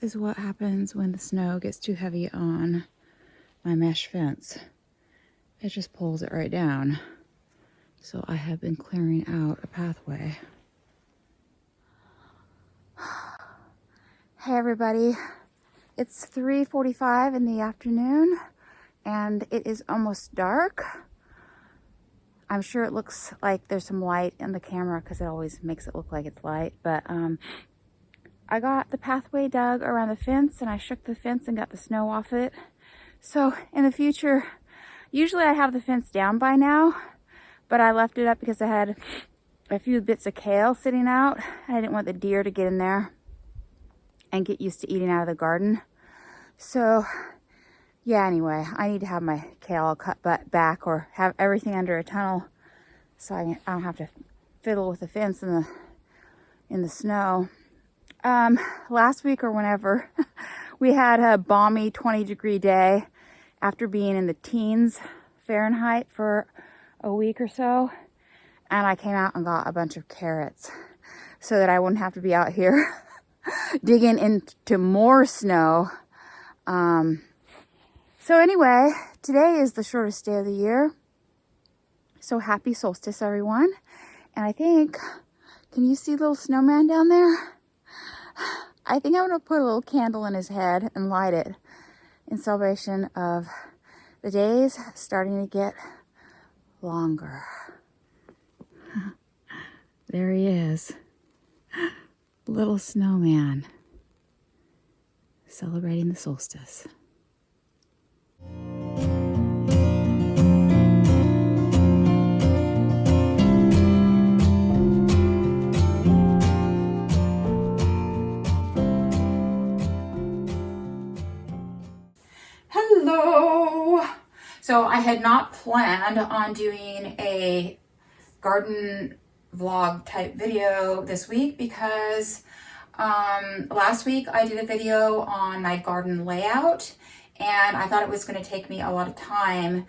this is what happens when the snow gets too heavy on my mesh fence. It just pulls it right down. So I have been clearing out a pathway. Hey everybody, it's 3:45 in the afternoon and it is almost dark. I'm sure it looks like there's some light in the camera because it always makes it look like it's light, but I got the pathway dug around the fence and I shook the fence and got the snow off it. So in the future, usually I have the fence down by now, but I left it up because I had a few bits of kale sitting out. I didn't want the deer to get in there and get used to eating out of the garden. So yeah, anyway, I need to have my kale cut back or have everything under a tunnel so I don't have to fiddle with the fence in the snow. Last week or whenever, we had a balmy 20-degree day after being in the teens Fahrenheit for a week or so. And I came out and got a bunch of carrots so that I wouldn't have to be out here digging into more snow. So anyway, today is the shortest day of the year. So happy solstice, everyone. And I think, can you see little snowman down there? I think I'm going to put a little candle in his head and light it in celebration of the days starting to get longer. There he is. Little snowman. Celebrating the solstice. Hello! So I had not planned on doing a garden vlog type video this week because last week I did a video on my garden layout and I thought it was going to take me a lot of time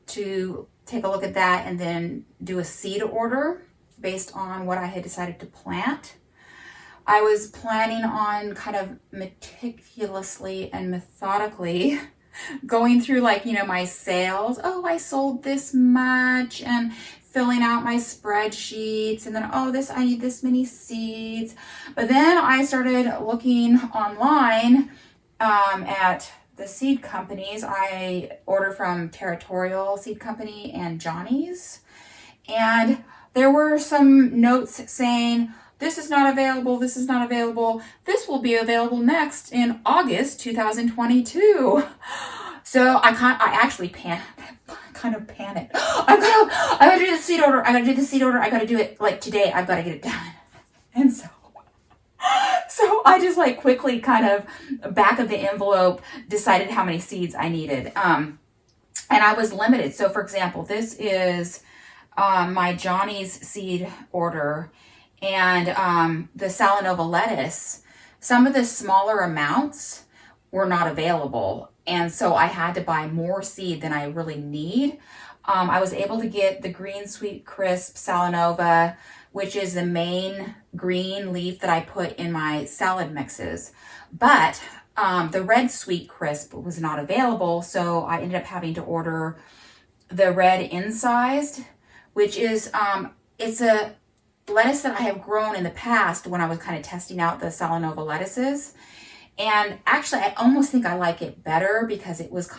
to take a look at that and then do a seed order based on what I had decided to plant. I was planning on kind of meticulously and methodically going through, like, you know, my sales. Oh, I sold this much, and filling out my spreadsheets, and then, oh, I need this many seeds. But then I started looking online at the seed companies. I order from Territorial Seed Company and Johnny's, and there were some notes saying, this is not available, this is not available, this will be available next in August 2022. So I actually kind of panicked. I gotta do the seed order, I gotta do it like today, I've gotta get it done. And so I just like quickly kind of back of the envelope decided how many seeds I needed. And I was limited. So for example, this is my Johnny's seed order. And the Salanova lettuce, some of the smaller amounts were not available. And so I had to buy more seed than I really need. I was able to get the green sweet crisp Salanova, which is the main green leaf that I put in my salad mixes. But the red sweet crisp was not available. So I ended up having to order the red incised, which is, it's a lettuce that I have grown in the past when I was kind of testing out the Salanova lettuces. And actually, I almost think I like it better because it was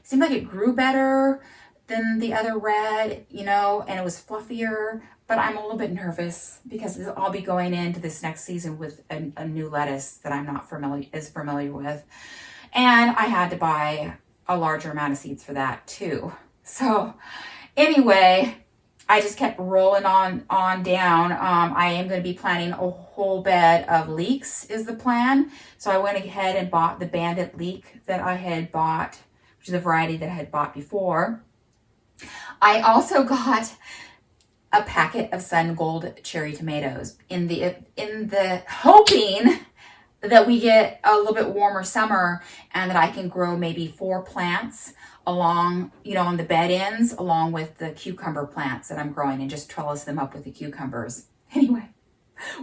seemed like it grew better than the other red, you know, and it was fluffier. But I'm a little bit nervous because I'll be going into this next season with a new lettuce that I'm not as familiar with. And I had to buy a larger amount of seeds for that too. So anyway, I just kept rolling on down. I am going to be planting a whole bed of leeks is the plan. So I went ahead and bought the Bandit leek that I had bought, which is a variety that I had bought before. I also got a packet of Sun Gold cherry tomatoes in the hoping that we get a little bit warmer summer and that I can grow maybe 4 plants along, you know, on the bed ends, along with the cucumber plants that I'm growing, and just trellis them up with the cucumbers. Anyway,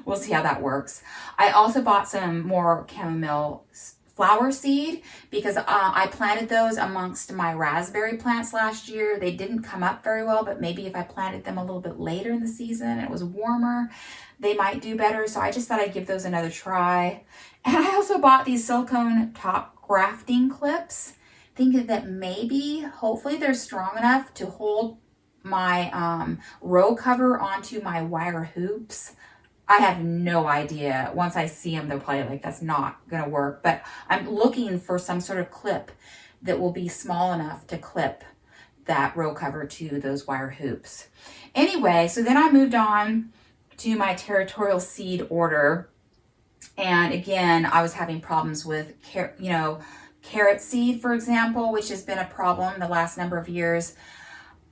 we'll see how that works. I also bought some more chamomile flower seed because I planted those amongst my raspberry plants last year. They didn't come up very well, but maybe if I planted them a little bit later in the season and it was warmer, they might do better. So I just thought I'd give those another try. And I also bought these silicone top grafting clips, thinking that maybe, hopefully they're strong enough to hold my row cover onto my wire hoops. I have no idea. Once I see them, they'll probably like, that's not gonna work. But I'm looking for some sort of clip that will be small enough to clip that row cover to those wire hoops. Anyway, so then I moved on to my Territorial seed order. And again, I was having problems with, carrot seed, for example, which has been a problem the last number of years.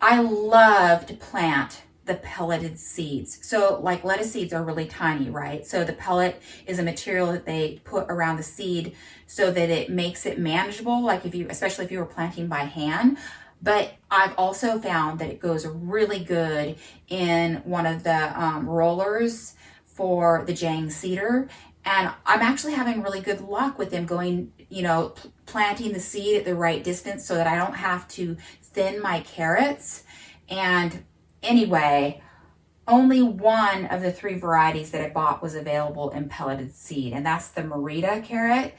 I love to plant the pelleted seeds. So like lettuce seeds are really tiny, right? So the pellet is a material that they put around the seed so that it makes it manageable, like especially if you were planting by hand. But I've also found that it goes really good in one of the rollers for the Jang cedar. And I'm actually having really good luck with them going, planting the seed at the right distance so that I don't have to thin my carrots. And anyway, only one of the 3 varieties that I bought was available in pelleted seed, and that's the Merida carrot.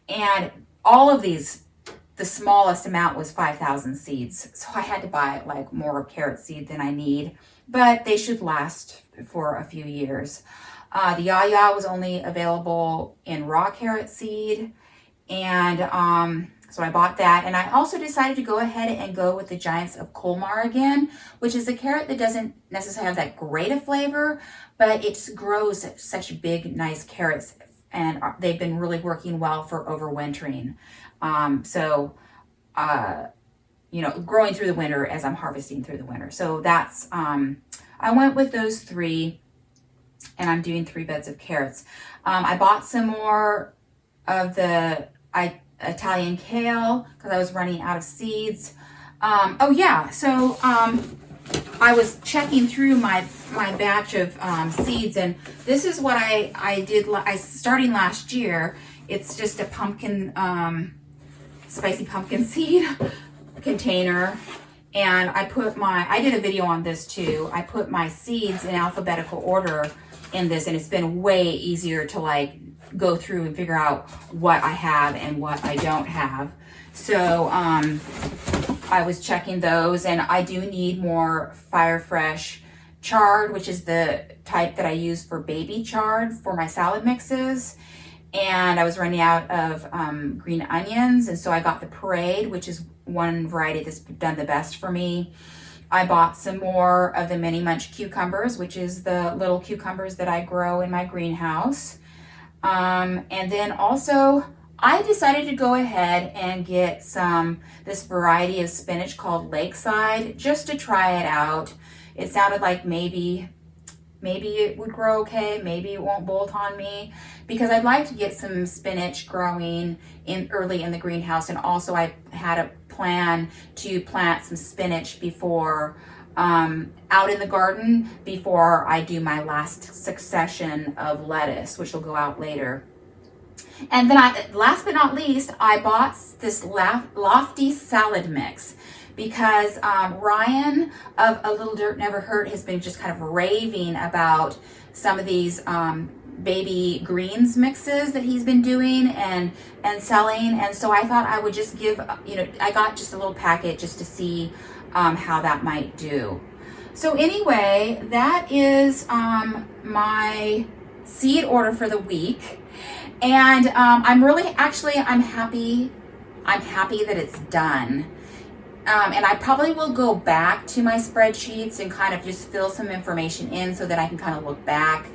And all of these, the smallest amount was 5,000 seeds. So I had to buy like more carrot seed than I need, but they should last for a few years. The Yaya was only available in raw carrot seed. And so I bought that. And I also decided to go ahead and go with the Giants of Colmar again, which is a carrot that doesn't necessarily have that great a flavor, but it grows such big, nice carrots. And they've been really working well for overwintering. Growing through the winter as I'm harvesting through the winter. So that's, I went with those 3. And I'm doing 3 beds of carrots. I bought some more of the Italian kale because I was running out of seeds. So I was checking through my batch of seeds, and this is what I did. Starting last year. It's just a pumpkin, spicy pumpkin seed container. And I did a video on this too. I put my seeds in alphabetical order in this, and it's been way easier to like go through and figure out what I have and what I don't have. So I was checking those, and I do need more Fire Fresh chard, which is the type that I use for baby chard for my salad mixes. And I was running out of green onions, and so I got the Parade, which is one variety that's done the best for me. I bought some more of the Mini Munch cucumbers, which is the little cucumbers that I grow in my greenhouse. And then also, I decided to go ahead and get this variety of spinach called Lakeside, just to try it out. It sounded like maybe it would grow okay, maybe it won't bolt on me, because I'd like to get some spinach growing early in the greenhouse. And also I had a plan to plant some spinach before out in the garden before I do my last succession of lettuce, which will go out later. And then last but not least, I bought this Lofty salad mix because Ryan of A Little Dirt Never Hurt has been just kind of raving about some of these baby greens mixes that he's been doing and selling. And so I thought I would just give, I got just a little packet just to see how that might do. So anyway, that is my seed order for the week. And I'm happy that it's done. And I probably will go back to my spreadsheets and kind of just fill some information in so that I can kind of look back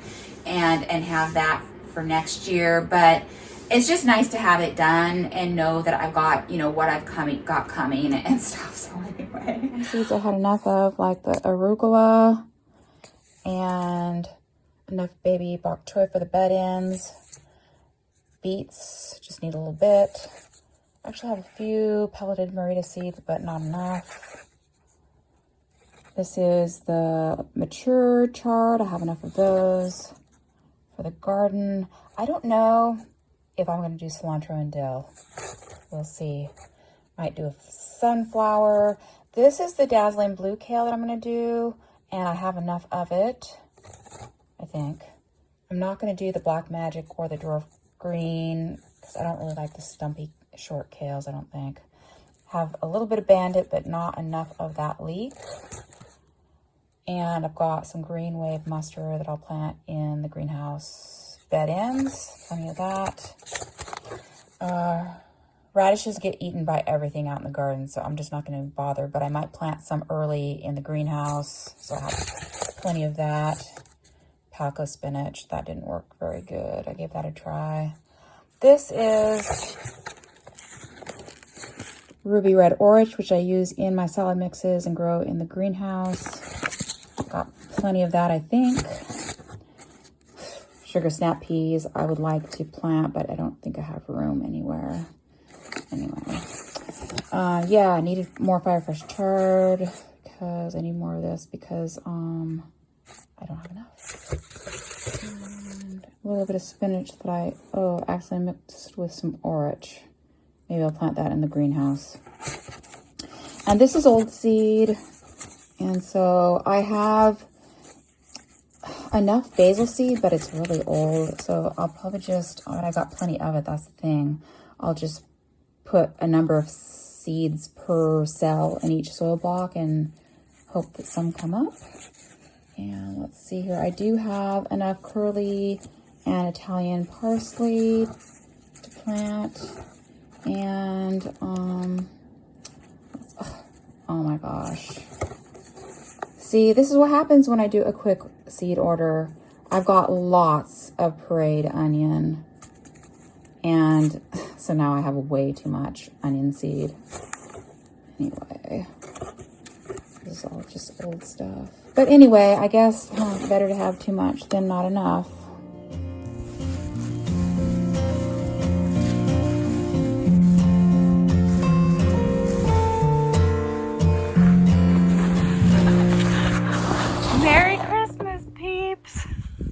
and have that for next year. But it's just nice to have it done and know that I've got, what I've got coming and stuff. So anyway. Seeds I had enough of, like the arugula and enough baby bok choy for the bed ends. Beets, just need a little bit. Actually, I have a few pelleted Merida seeds, but not enough. This is the mature chard. I have enough of those. for the garden. I don't know if I'm going to do cilantro and dill. We'll see. Might do a sunflower. This is the Dazzling blue kale that I'm going to do, and I have enough of it, I think. I'm not going to do the black magic or the dwarf green because I don't really like the stumpy short kales, I don't think. Have a little bit of bandit, but not enough of that leek. And I've got some green wave mustard that I'll plant in the greenhouse bed ends. Plenty of that. Radishes get eaten by everything out in the garden, so I'm just not going to bother. But I might plant some early in the greenhouse, so I have plenty of that. Palco spinach, that didn't work very good. I gave that a try. This is ruby red orris, which I use in my salad mixes and grow in the greenhouse. Got plenty of that, I think. Sugar snap peas I would like to plant, but I don't think I have room anywhere. Anyway, yeah, I needed more fire fresh chard because I need more of this because I don't have enough. And a little bit of spinach that I accidentally mixed with some orris. Maybe I'll plant that in the greenhouse. And this is old seed, and so I have enough basil seed, but it's really old, so I'll probably just, I got plenty of it, that's the thing. I'll just put a number of seeds per cell in each soil block and hope that some come up. And let's see here, I do have enough curly and Italian parsley to plant. And oh my gosh, see, this is what happens when I do a quick seed order. I've got lots of parade onion, and so now I have way too much onion seed. Anyway, this is all just old stuff. But anyway, I guess better to have too much than not enough.